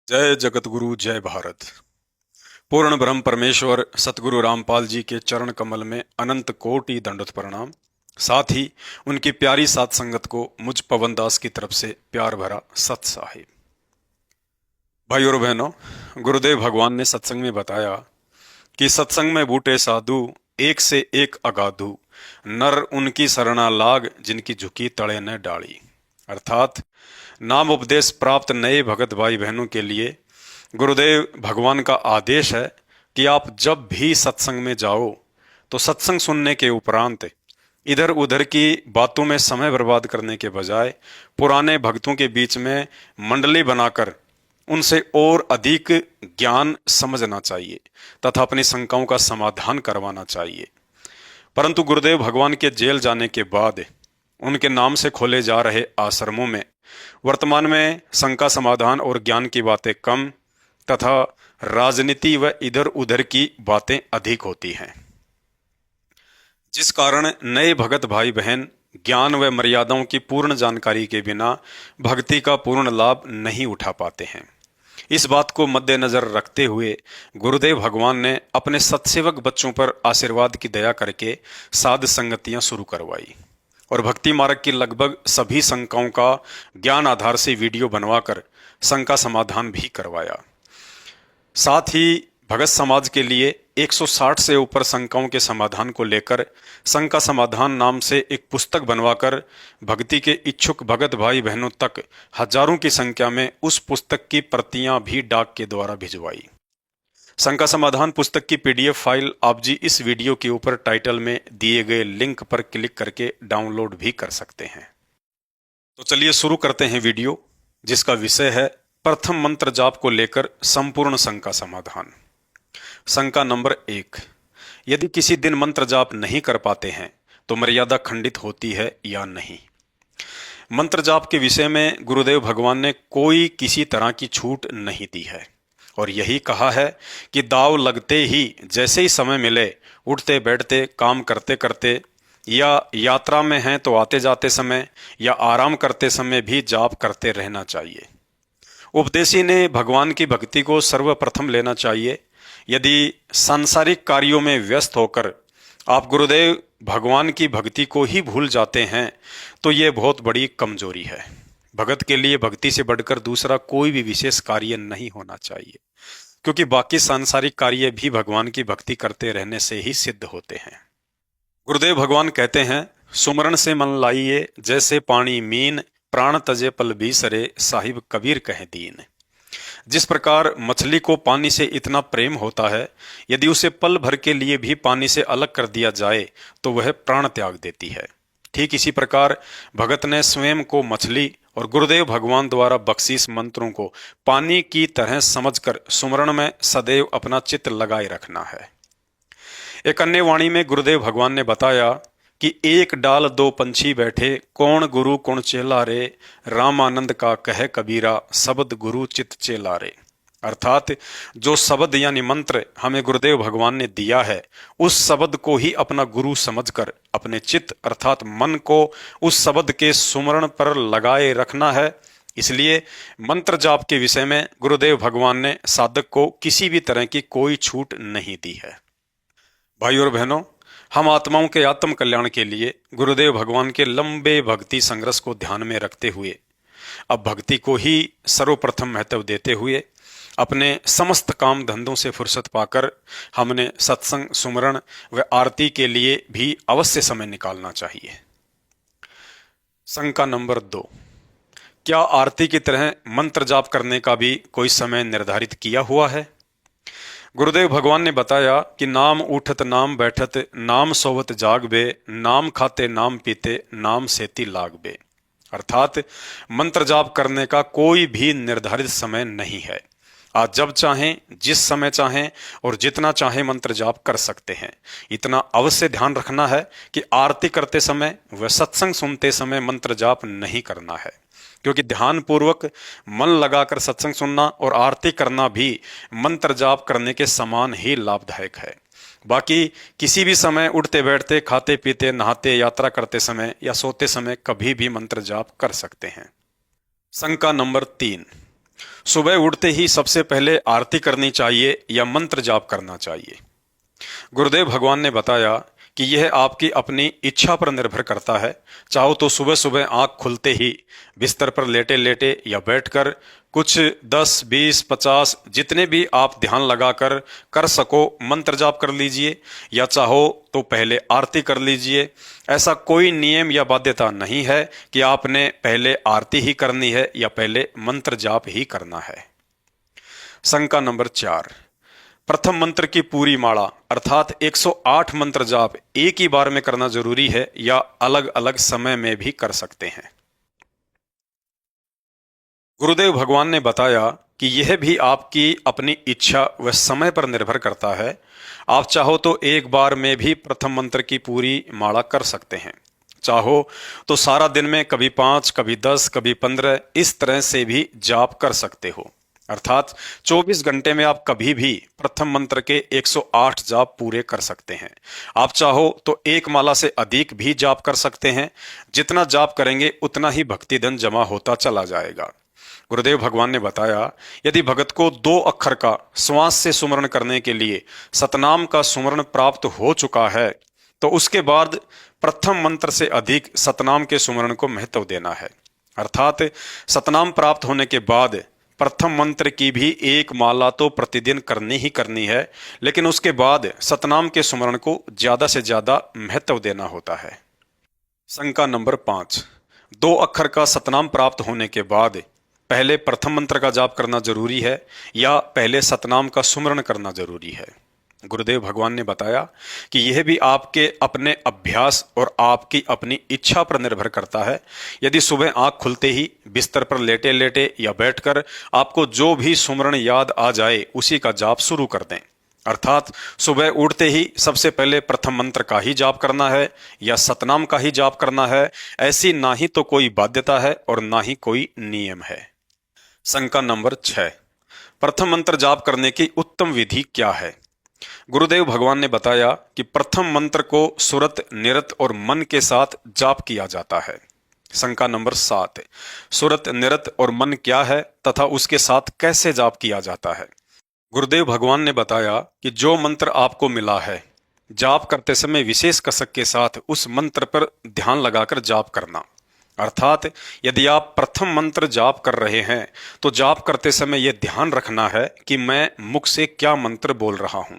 जय जगतगुरु जय भारत। पूर्ण ब्रह्म परमेश्वर सतगुरु रामपाल जी के चरण कमल में अनंत कोटि दंडवत प्रणाम। साथ ही उनकी प्यारी सात संगत को मुझ पवन दास की तरफ से प्यार भरा सत साहिब। भाई और बहनों, गुरुदेव भगवान ने सत्संग में बताया कि सत्संग में बूटे साधु एक से एक अगाधु, नर उनकी सरना लाग जिनकी झुकी तड़े न डाली। अर्थात नाम उपदेश प्राप्त नए भगत भाई बहनों के लिए गुरुदेव भगवान का आदेश है कि आप जब भी सत्संग में जाओ तो सत्संग सुनने के उपरांत इधर उधर की बातों में समय बर्बाद करने के बजाय पुराने भक्तों के बीच में मंडली बनाकर उनसे और अधिक ज्ञान समझना चाहिए तथा अपनी शंकाओं का समाधान करवाना चाहिए। परंतु गुरुदेव भगवान के जेल जाने के बाद उनके नाम से खोले जा रहे आश्रमों में वर्तमान में शंका समाधान और ज्ञान की बातें कम तथा राजनीति व इधर उधर की बातें अधिक होती हैं, जिस कारण नए भगत भाई बहन ज्ञान व मर्यादाओं की पूर्ण जानकारी के बिना भक्ति का पूर्ण लाभ नहीं उठा पाते हैं। इस बात को मद्देनजर रखते हुए गुरुदेव भगवान ने अपने सत्सेवक बच्चों पर आशीर्वाद की दया करके साध संगतियां शुरू करवाई और भक्ति मार्ग की लगभग सभी शंकाओं का ज्ञान आधार से वीडियो बनवाकर शंका समाधान भी करवाया। साथ ही भगत समाज के लिए 160 से ऊपर शंकाओं के समाधान को लेकर शंका समाधान नाम से एक पुस्तक बनवाकर भक्ति के इच्छुक भगत भाई बहनों तक हजारों की संख्या में उस पुस्तक की प्रतियां भी डाक के द्वारा भिजवाई। शंका समाधान पुस्तक की पीडीएफ फाइल आप जी इस वीडियो के ऊपर टाइटल में दिए गए लिंक पर क्लिक करके डाउनलोड भी कर सकते हैं। तो चलिए शुरू करते हैं वीडियो, जिसका विषय है प्रथम मंत्र जाप को लेकर संपूर्ण शंका समाधान। शंका नंबर 1, यदि किसी दिन मंत्र जाप नहीं कर पाते हैं तो मर्यादा खंडित होती है या नहीं। मंत्र जाप के विषय में गुरुदेव भगवान ने कोई किसी तरह की छूट नहीं दी है और यही कहा है कि दाव लगते ही जैसे ही समय मिले उठते बैठते काम करते करते या यात्रा में हैं तो आते जाते समय या आराम करते समय भी जाप करते रहना चाहिए। उपदेशी ने भगवान की भक्ति को सर्वप्रथम लेना चाहिए। यदि सांसारिक कार्यों में व्यस्त होकर आप गुरुदेव भगवान की भक्ति को ही भूल जाते हैं तो ये बहुत बड़ी कमजोरी है। भगत के लिए भक्ति से बढ़कर दूसरा कोई भी विशेष कार्य नहीं होना चाहिए, क्योंकि बाकी सांसारिक कार्य भी भगवान की भक्ति करते रहने से ही सिद्ध होते हैं। गुरुदेव भगवान कहते हैं, सुमरण से मन लाइए जैसे पानी मीन, प्राण तजे पल बीसरे, साहिब कबीर कहे दीन। जिस प्रकार मछली को पानी से इतना प्रेम होता है, यदि उसे पल भर के लिए भी पानी से अलग कर दिया जाए तो वह प्राण त्याग देती है। ठीक इसी प्रकार भगत ने स्वयं को मछली और गुरुदेव भगवान द्वारा बख्शीश मंत्रों को पानी की तरह समझकर सुमरण में सदैव अपना चित्त लगाए रखना है। एक अन्य वाणी में गुरुदेव भगवान ने बताया कि एक डाल दो पंछी बैठे, कौन गुरु कौन चेला रे, रामानंद का कह कबीरा, शब्द गुरु चित चेला रे। अर्थात जो शब्द यानी मंत्र हमें गुरुदेव भगवान ने दिया है, उस शब्द को ही अपना गुरु समझकर अपने चित्त अर्थात मन को उस शब्द के सुमरण पर लगाए रखना है। इसलिए मंत्र जाप के विषय में गुरुदेव भगवान ने साधक को किसी भी तरह की कोई छूट नहीं दी है। भाई और बहनों, हम आत्माओं के आत्म कल्याण के लिए गुरुदेव भगवान के लंबे भक्ति संघर्ष को ध्यान में रखते हुए अब भक्ति को ही सर्वप्रथम महत्व देते हुए अपने समस्त काम धंधों से फुर्सत पाकर हमने सत्संग, सुमरण व आरती के लिए भी अवश्य समय निकालना चाहिए। शंका नंबर 2, क्या आरती की तरह मंत्र जाप करने का भी कोई समय निर्धारित किया हुआ है? गुरुदेव भगवान ने बताया कि नाम उठत नाम बैठत, नाम सोवत जाग बे, नाम खाते नाम पीते, नाम सेती लाग बे। अर्थात मंत्र जाप करने का कोई भी निर्धारित समय नहीं है। आज जब चाहें, जिस समय चाहें और जितना चाहें मंत्र जाप कर सकते हैं। इतना अवश्य ध्यान रखना है कि आरती करते समय व सत्संग सुनते समय मंत्र जाप नहीं करना है, क्योंकि ध्यान पूर्वक मन लगाकर सत्संग सुनना और आरती करना भी मंत्र जाप करने के समान ही लाभदायक है। बाकी किसी भी समय उठते बैठते, खाते पीते, नहाते, यात्रा करते समय या सोते समय कभी भी मंत्र जाप कर सकते हैं। शंका नंबर 3, सुबह उठते ही सबसे पहले आरती करनी चाहिए या मंत्र जाप करना चाहिए? गुरुदेव भगवान ने बताया कि यह आपकी अपनी इच्छा पर निर्भर करता है। चाहो तो सुबह सुबह आंख खुलते ही बिस्तर पर लेटे लेटे या बैठकर कुछ 10, 20, 50 जितने भी आप ध्यान लगाकर कर सको मंत्र जाप कर लीजिए, या चाहो तो पहले आरती कर लीजिए। ऐसा कोई नियम या बाध्यता नहीं है कि आपने पहले आरती ही करनी है या पहले मंत्र जाप ही करना है। शंका नंबर 4, प्रथम मंत्र की पूरी माला अर्थात 108 मंत्र जाप एक ही बार में करना जरूरी है या अलग अलग समय में भी कर सकते हैं? गुरुदेव भगवान ने बताया कि यह भी आपकी अपनी इच्छा व समय पर निर्भर करता है। आप चाहो तो एक बार में भी प्रथम मंत्र की पूरी माला कर सकते हैं, चाहो तो सारा दिन में कभी 5, कभी 10, कभी 15 इस तरह से भी जाप कर सकते हो। अर्थात 24 घंटे में आप कभी भी प्रथम मंत्र के 108 जाप पूरे कर सकते हैं। आप चाहो तो एक माला से अधिक भी जाप कर सकते हैं। जितना जाप करेंगे उतना ही भक्ति धन जमा होता चला जाएगा। गुरुदेव भगवान ने बताया, यदि भगत को 2 अक्षर का श्वास से सुमरण करने के लिए सतनाम का सुमरण प्राप्त हो चुका है तो उसके बाद प्रथम मंत्र से अधिक सतनाम के सुमरण को महत्व देना है। अर्थात सतनाम प्राप्त होने के बाद प्रथम मंत्र की भी एक माला तो प्रतिदिन करनी ही करनी है, लेकिन उसके बाद सतनाम के सुमरण को ज्यादा से ज्यादा महत्व देना होता है। शंका नंबर 5, 2 अक्षर का सतनाम प्राप्त होने के बाद पहले प्रथम मंत्र का जाप करना जरूरी है या पहले सतनाम का सुमरण करना जरूरी है? गुरुदेव भगवान ने बताया कि यह भी आपके अपने अभ्यास और आपकी अपनी इच्छा पर निर्भर करता है। यदि सुबह आंख खुलते ही बिस्तर पर लेटे लेटे या बैठकर आपको जो भी सुमरण याद आ जाए उसी का जाप शुरू कर दें। अर्थात सुबह उठते ही सबसे पहले प्रथम मंत्र का ही जाप करना है या सतनाम का ही जाप करना है, ऐसी ना ही तो कोई बाध्यता है और ना ही कोई नियम है। शंका नंबर 6, प्रथम मंत्र जाप करने की उत्तम विधि क्या है? गुरुदेव भगवान ने बताया कि प्रथम मंत्र को सुरत, निरत और मन के साथ जाप किया जाता है। शंका नंबर 7, सुरत, निरत और मन क्या है तथा उसके साथ कैसे जाप किया जाता है? गुरुदेव भगवान ने बताया कि जो मंत्र आपको मिला है, जाप करते समय विशेष कसक के साथ उस मंत्र पर ध्यान लगाकर जाप करना। अर्थात यदि आप प्रथम मंत्र जाप कर रहे हैं तो जाप करते समय यह ध्यान रखना है कि मैं मुख से क्या मंत्र बोल रहा हूं।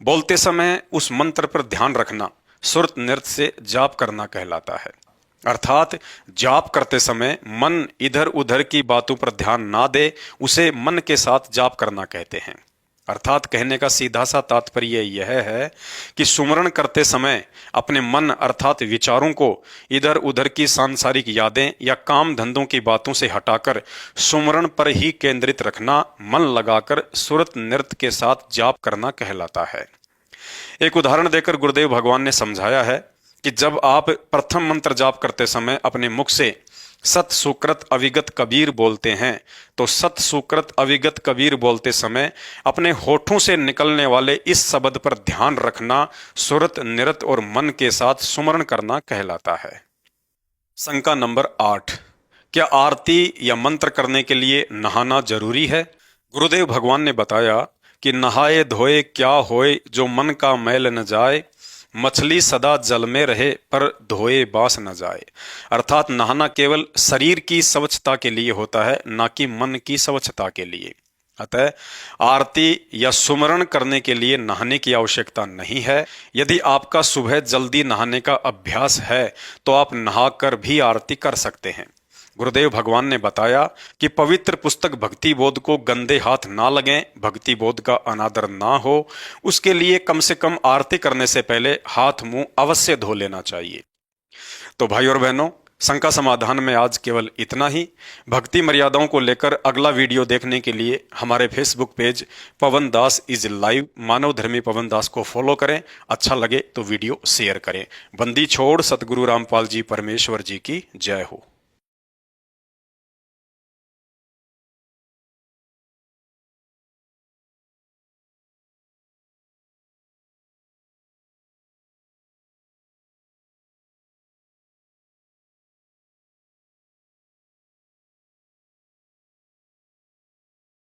बोलते समय उस मंत्र पर ध्यान रखना सुरत नृत्य से जाप करना कहलाता है। अर्थात जाप करते समय मन इधर उधर की बातों पर ध्यान ना दे, उसे मन के साथ जाप करना कहते हैं। अर्थात कहने का सीधा सा तात्पर्य यह है कि सुमरण करते समय अपने मन अर्थात विचारों को इधर उधर की सांसारिक यादें या काम धंधों की बातों से हटाकर सुमरण पर ही केंद्रित रखना, मन लगाकर सुरत नृत्य के साथ जाप करना कहलाता है। एक उदाहरण देकर गुरुदेव भगवान ने समझाया है कि जब आप प्रथम मंत्र जाप करते समय अपने मुख से सत सुकृत अविगत कबीर बोलते हैं तो सत सुकृत अविगत कबीर बोलते समय अपने होठों से निकलने वाले इस शब्द पर ध्यान रखना सुरत, निरत और मन के साथ सुमरण करना कहलाता है। शंका नंबर 8, क्या आरती या मंत्र करने के लिए नहाना जरूरी है? गुरुदेव भगवान ने बताया कि नहाए धोए क्या होए जो मन का मैल न जाए, मछली सदा जल में रहे पर धोए बास न जाए। अर्थात नहाना केवल शरीर की स्वच्छता के लिए होता है, ना कि मन की स्वच्छता के लिए। अतः आरती या सुमरण करने के लिए नहाने की आवश्यकता नहीं है। यदि आपका सुबह जल्दी नहाने का अभ्यास है तो आप नहाकर भी आरती कर सकते हैं। गुरुदेव भगवान ने बताया कि पवित्र पुस्तक भक्ति बोध को गंदे हाथ ना लगें, भक्ति बोध का अनादर ना हो, उसके लिए कम से कम आरती करने से पहले हाथ मुंह अवश्य धो लेना चाहिए। तो भाई और बहनों, शंका समाधान में आज केवल इतना ही। भक्ति मर्यादाओं को लेकर अगला वीडियो देखने के लिए हमारे Facebook page Pawan Das is live Manav Dharmi Pawan दास को फॉलो करें। अच्छा लगे तो वीडियो शेयर करें। बंदी छोड़ सतगुरु रामपाल जी परमेश्वर जी की जय हो।